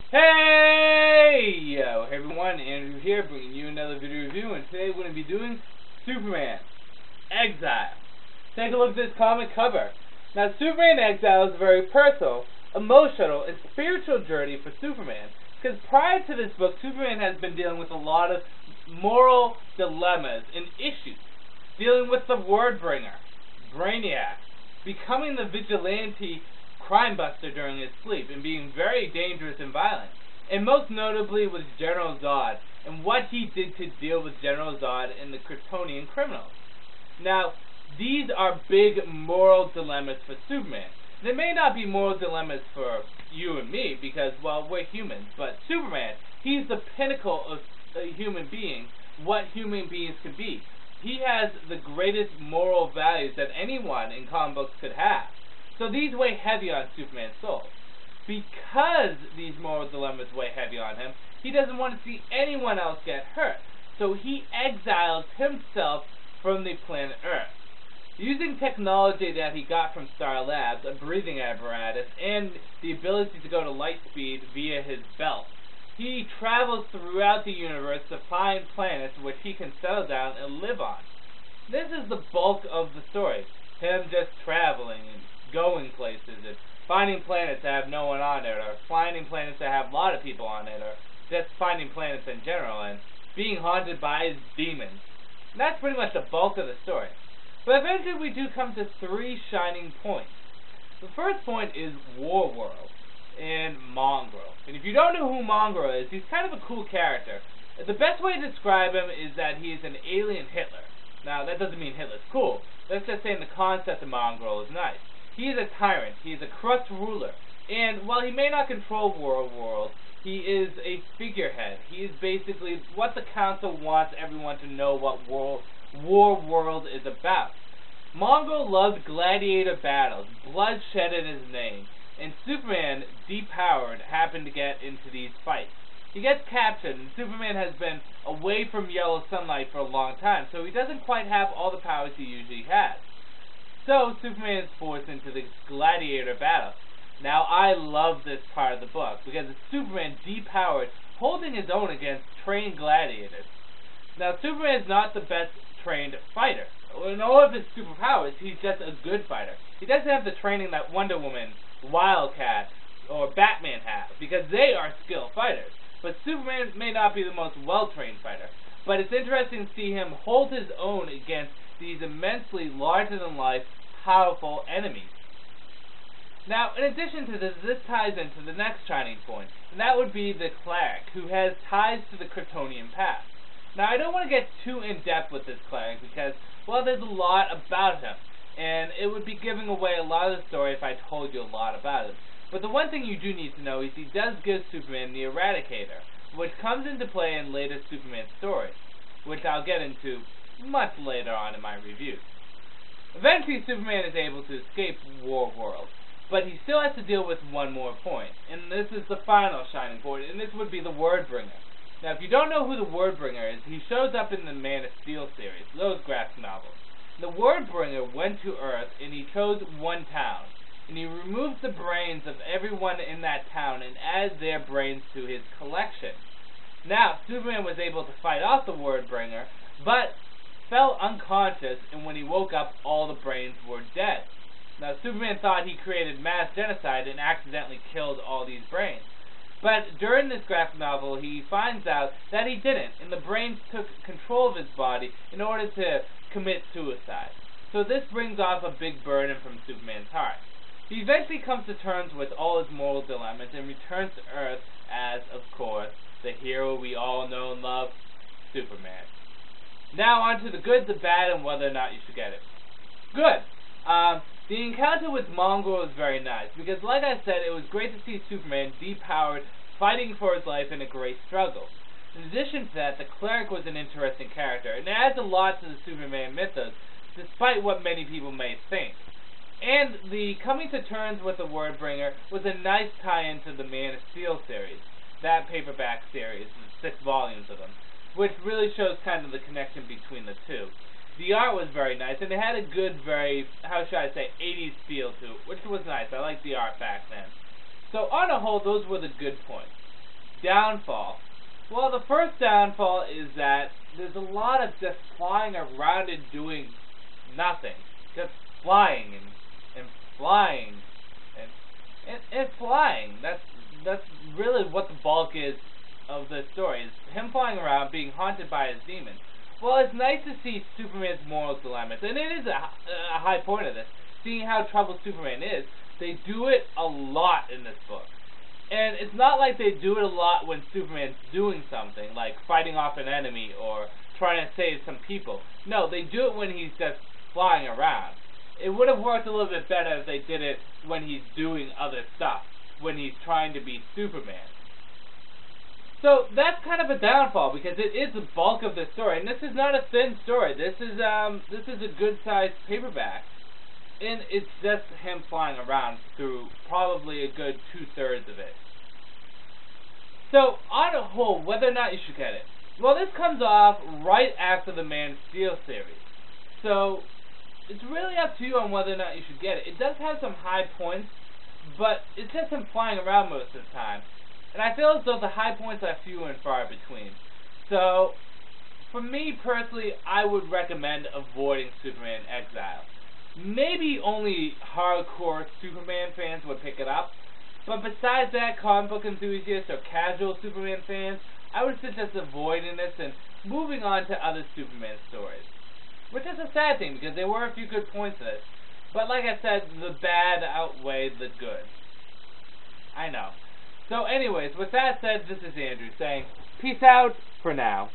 Hey everyone, Andrew here, bringing you another video review, and today we're going to be doing Superman Exile. Take a look at this comic cover. Now, Superman Exile is a very personal, emotional, and spiritual journey for Superman, because prior to this book, Superman has been dealing with a lot of moral dilemmas and issues, dealing with the Word Bringer, Brainiac, becoming the vigilante crime buster during his sleep, and being very dangerous and violent, and most notably with General Zod and what he did to deal with General Zod and the Kryptonian criminals. Now, these are big moral dilemmas for Superman. They may not be moral dilemmas for you and me because, well, we're humans, but Superman, he's the pinnacle of a human being, what human beings can be. He has the greatest moral values that anyone in comic books could have. So these weigh heavy on Superman's soul. Because these moral dilemmas weigh heavy on him, he doesn't want to see anyone else get hurt. So he exiles himself from the planet Earth. Using technology that he got from Star Labs, a breathing apparatus, and the ability to go to light speed via his belt, he travels throughout the universe to find planets which he can settle down and live on. This is the bulk of the story. Him just traveling and going places and finding planets that have no one on it, or finding planets that have a lot of people on it, or just finding planets in general and being haunted by his demons. And that's pretty much the bulk of the story. But eventually we do come to three shining points. The first point is War World and Mongrel. And if you don't know who Mongrel is, he's kind of a cool character. The best way to describe him is that he is an alien Hitler. Now, that doesn't mean Hitler's cool. Let's just say the concept of Mongrel is nice. He is a tyrant. He is a corrupt ruler. And while he may not control War World, he is a figurehead. He is basically what the Council wants everyone to know what War World is about. Mongrel loves gladiator battles, bloodshed in his name, and Superman, depowered, happened to get into these fights. He gets captured, and Superman has been away from yellow sunlight for a long time, so he doesn't quite have all the powers he usually has. So, Superman is forced into the gladiator battle. Now, I love this part of the book, because it's Superman depowered, holding his own against trained gladiators. Now, Superman is not the best trained fighter. In all of his superpowers, he's just a good fighter. He doesn't have the training that Wonder Woman, Wildcat, or Batman have, because they are skilled fighters. But Superman may not be the most well-trained fighter. But it's interesting to see him hold his own against these immensely larger-than-life, powerful enemies. Now, in addition to this, this ties into the next shining point, and that would be the Cleric, who has ties to the Kryptonian past. Now, I don't want to get too in-depth with this Cleric because, well, there's a lot about him, and it would be giving away a lot of the story if I told you a lot about him. But the one thing you do need to know is he does give Superman the Eradicator, which comes into play in later Superman stories, which I'll get into much later on in my review. Eventually, Superman is able to escape War World, but he still has to deal with one more point, and this is the final shining point, and this would be the Word Bringer. Now, if you don't know who the Word Bringer is, he shows up in the Man of Steel series, those graphic novels. The Word Bringer went to Earth, and he chose one town, and he removed the brains of everyone in that town and added their brains to his collection. Now, Superman was able to fight off the Word Bringer, but fell unconscious, and when he woke up, all the brains were dead. Now, Superman thought he created mass genocide and accidentally killed all these brains. But during this graphic novel, he finds out that he didn't, and the brains took control of his body in order to commit suicide. So this brings off a big burden from Superman's heart. He eventually comes to terms with all his moral dilemmas and returns to Earth as, of course, the hero we all know and love, Superman. Now on to the good, the bad, and whether or not you should get it. Good. The encounter with Mongrel was very nice, because like I said, it was great to see Superman depowered, fighting for his life in a great struggle. In addition to that, the Cleric was an interesting character, and it adds a lot to the Superman mythos, despite what many people may think. And the coming to terms with the Word Bringer was a nice tie-in to the Man of Steel series, that paperback series, 6 volumes of them, which really shows kind of the connection between the two. The art was very nice, and it had a good, very, how should I say, 80s feel to it, which was nice. I liked the art back then. So on a whole, those were the good points. downfall? Well, the first downfall is that there's a lot of just flying around and doing nothing. Just flying and flying and flying. That's really what the bulk is of the story, is him flying around, being haunted by his demons. Well, it's nice to see Superman's moral dilemmas, and it is a high point of this, seeing how troubled Superman is. They do it a lot in this book. And it's not like they do it a lot when Superman's doing something, like fighting off an enemy or trying to save some people. No, they do it when he's just flying around. It would have worked a little bit better if they did it when he's doing other stuff, when he's trying to be Superman. So that's kind of a downfall, because it is the bulk of the story, and this is not a thin story. This is a good-sized paperback. And it's just him flying around through probably a good 2/3 of it. So, on a whole, whether or not you should get it. Well, this comes off right after the Man of Steel series. So, it's really up to you on whether or not you should get it. It does have some high points, but it's just him flying around most of the time. And I feel as though the high points are few and far between. So, for me personally, I would recommend avoiding Superman Exile. Maybe only hardcore Superman fans would pick it up, but besides that, comic book enthusiasts or casual Superman fans, I would suggest avoiding this and moving on to other Superman stories. Which is a sad thing, because there were a few good points in this. But like I said, the bad outweighed the good. I know. So anyways, with that said, this is Andrew saying, peace out for now.